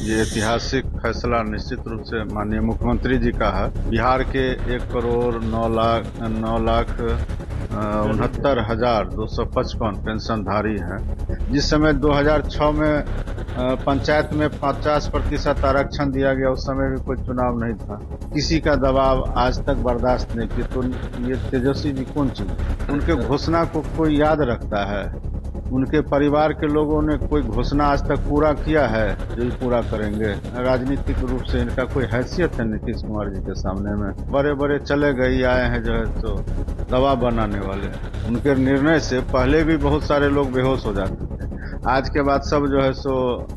ये ऐतिहासिक फैसला निश्चित रूप से माननीय मुख्यमंत्री जी का है। बिहार के 1,09,69,255 पेंशनधारी हैं। जिस समय 2006 में पंचायत में 50% आरक्षण दिया गया, उस समय भी कोई चुनाव नहीं था, किसी का दबाव आज तक बर्दाश्त नहीं किया। तो ये तेजस्वी जी कौन चीज, उनके घोषणा को कोई याद रखता है? उनके परिवार के लोगों ने कोई घोषणा आज तक पूरा किया है जो पूरा करेंगे? राजनीतिक रूप से इनका कोई हैसियत है नीतीश कुमार जी के सामने में? बड़े बड़े चले गए आए हैं जो है तो दवा बनाने वाले। उनके निर्णय से पहले भी बहुत सारे लोग बेहोश हो जाते थे, आज के बाद सब जो है सो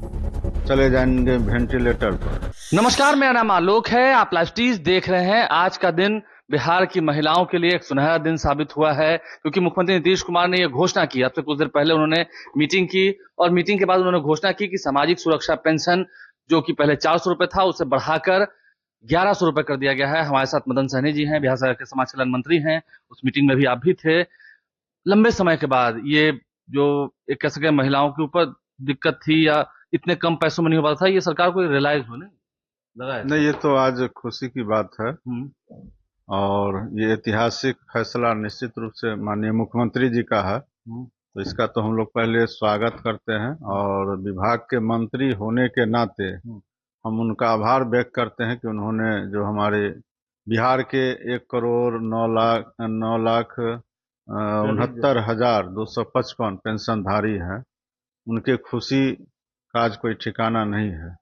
चले जाएंगे वेंटिलेटर पर। नमस्कार, मेरा नाम आलोक है। आप लाइव टीज देख रहे हैं। आज का दिन बिहार की महिलाओं के लिए एक सुनहरा दिन साबित हुआ है, क्योंकि मुख्यमंत्री नीतीश कुमार ने यह घोषणा की। अब से कुछ देर पहले उन्होंने मीटिंग की और मीटिंग के बाद उन्होंने घोषणा की कि सामाजिक सुरक्षा पेंशन जो कि पहले 400 रुपए था, उसे बढ़ाकर 1100 रुपए कर दिया गया है। हमारे साथ मदन सहनी जी हैं, बिहार सरकार के समाज कल्याण मंत्री हैं। उस मीटिंग में भी आप भी थे। लंबे समय के बाद ये जो एक कह सके महिलाओं के ऊपर दिक्कत थी या इतने कम पैसों में नहीं हो पाता था, ये सरकार को रियलाइज होने लगा है। नहीं, ये तो आज खुशी की बात है और ये ऐतिहासिक फैसला निश्चित रूप से माननीय मुख्यमंत्री जी का है। तो इसका तो हम लोग पहले स्वागत करते हैं और विभाग के मंत्री होने के नाते हम उनका आभार व्यक्त करते हैं कि उन्होंने जो हमारे बिहार के 1,09,69,255 पेंशनधारी हैं, उनके खुशी का आज कोई ठिकाना नहीं है।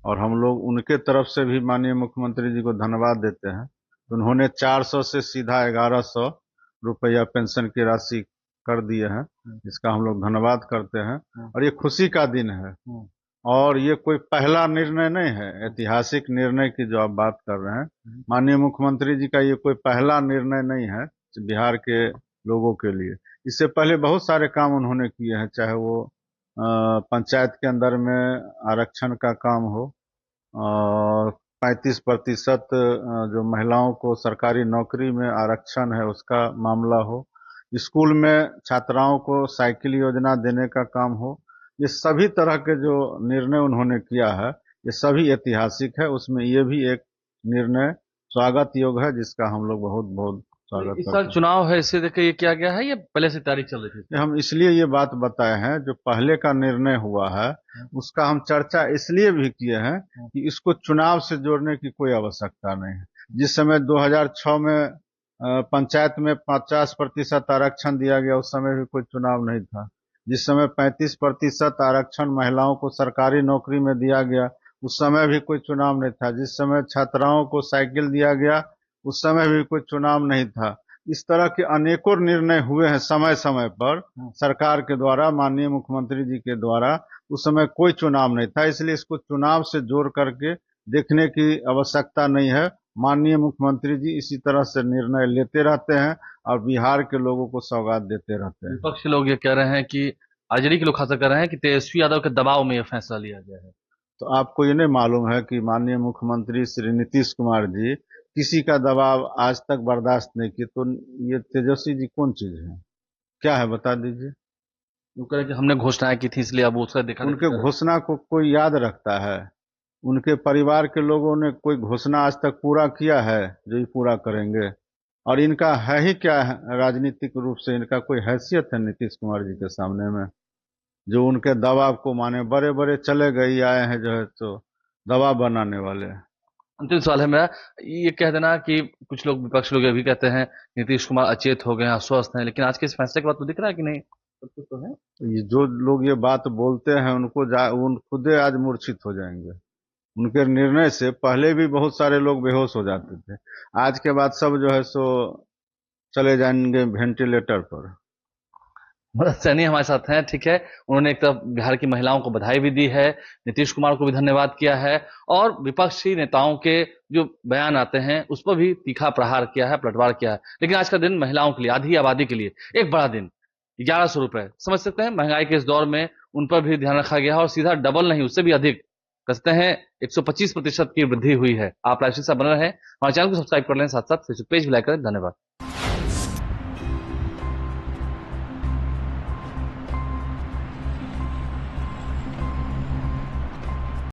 और हम लोग उनके तरफ से भी माननीय मुख्यमंत्री जी को धन्यवाद देते हैं। उन्होंने 400 से सीधा 1100 रुपया पेंशन की राशि कर दिए हैं, इसका हम लोग धन्यवाद करते हैं। और ये खुशी का दिन है और ये कोई पहला निर्णय नहीं है। ऐतिहासिक निर्णय की जो आप बात कर रहे हैं, माननीय मुख्यमंत्री जी का ये कोई पहला निर्णय नहीं है बिहार के लोगों के लिए। इससे पहले बहुत सारे काम उन्होंने किए हैं, चाहे वो पंचायत के अंदर में आरक्षण का काम हो और 35% जो महिलाओं को सरकारी नौकरी में आरक्षण है उसका मामला हो, स्कूल में छात्राओं को साइकिल योजना देने का काम हो। ये सभी तरह के जो निर्णय उन्होंने किया है, ये सभी ऐतिहासिक है। उसमें ये भी एक निर्णय स्वागत योग्य है, जिसका हम लोग बहुत बहुत स्वागत इस करते साल हैं। चुनाव है, इससे देखिए ये किया गया है, ये पहले से तैयारी चल रही थी। हम इसलिए ये बात बताए हैं, जो पहले का निर्णय हुआ है उसका हम चर्चा इसलिए भी किए हैं कि इसको चुनाव से जोड़ने की कोई आवश्यकता नहीं है। जिस समय 2006 में पंचायत में 50% आरक्षण दिया गया, उस समय भी कोई चुनाव नहीं था। जिस समय 35% आरक्षण महिलाओं को सरकारी नौकरी में दिया गया, उस समय भी कोई चुनाव नहीं था। जिस समय छात्राओं को साइकिल दिया गया, उस समय भी कोई चुनाव नहीं था। इस तरह के अनेकों निर्णय हुए हैं समय समय पर सरकार के द्वारा, माननीय मुख्यमंत्री जी के द्वारा। उस समय कोई चुनाव नहीं था, इसलिए इसको चुनाव से जोड़ करके देखने की आवश्यकता नहीं है। माननीय मुख्यमंत्री जी इसी तरह से निर्णय लेते रहते हैं और बिहार के लोगों को सौगात देते रहते हैं। विपक्ष लोग ये कह रहे हैं कि आरजेडी के लोग खासा कर रहे हैं कि तेजस्वी यादव के दबाव में यह फैसला लिया गया है। तो आपको ये नहीं मालूम है कि माननीय मुख्यमंत्री श्री नीतीश कुमार जी किसी का दबाव आज तक बर्दाश्त नहीं किए? तो ये तेजस्वी जी कौन चीज है, क्या है, बता दीजिए। वो कह रहे हैं कि हमने घोषणाएं की थी इसलिए अब उसका देखा उनके घोषणा को कोई याद रखता है? उनके परिवार के लोगों ने कोई घोषणा आज तक पूरा किया है जो ये पूरा करेंगे? और इनका है ही क्या है? राजनीतिक रूप से इनका कोई हैसियत है नीतीश कुमार जी के सामने में जो उनके दबाव को माने? बड़े बड़े चले गए आए हैं जो है तो दवा बनाने वाले। अंतिम सवाल है मेरा, ये कह देना कि कुछ लोग विपक्ष लोग ये भी कहते हैं नीतीश कुमार अचेत हो गए हैं, अस्वस्थ हैं, लेकिन आज के इस फैसले के बाद तो दिख रहा है कि नहीं सब कुछ तो है। ये जो लोग ये बात बोलते हैं उन खुदे आज मूर्छित हो जाएंगे। उनके निर्णय से पहले भी बहुत सारे लोग बेहोश हो जाते थे, आज के बाद सब जो है सो चले जाएंगे वेंटिलेटर पर। मदन सैनी हमारे साथ हैं, ठीक है। उन्होंने एक तरफ बिहार की महिलाओं को बधाई भी दी है, नीतीश कुमार को भी धन्यवाद किया है और विपक्षी नेताओं के जो बयान आते हैं उस पर भी तीखा प्रहार किया है, पलटवार किया है। लेकिन आज का दिन महिलाओं के लिए, आधी आबादी के लिए एक बड़ा दिन। 1100 रुपए समझ सकते हैं, महंगाई के इस दौर में उन पर भी ध्यान रखा गया है और सीधा डबल नहीं, उससे भी अधिक कहते हैं 125% की वृद्धि हुई है। आप लाइव से बने रहे, हमारे चैनल को सब्सक्राइब कर लें, साथ साथ फेसबुक पेज भी लाइक करें। धन्यवाद।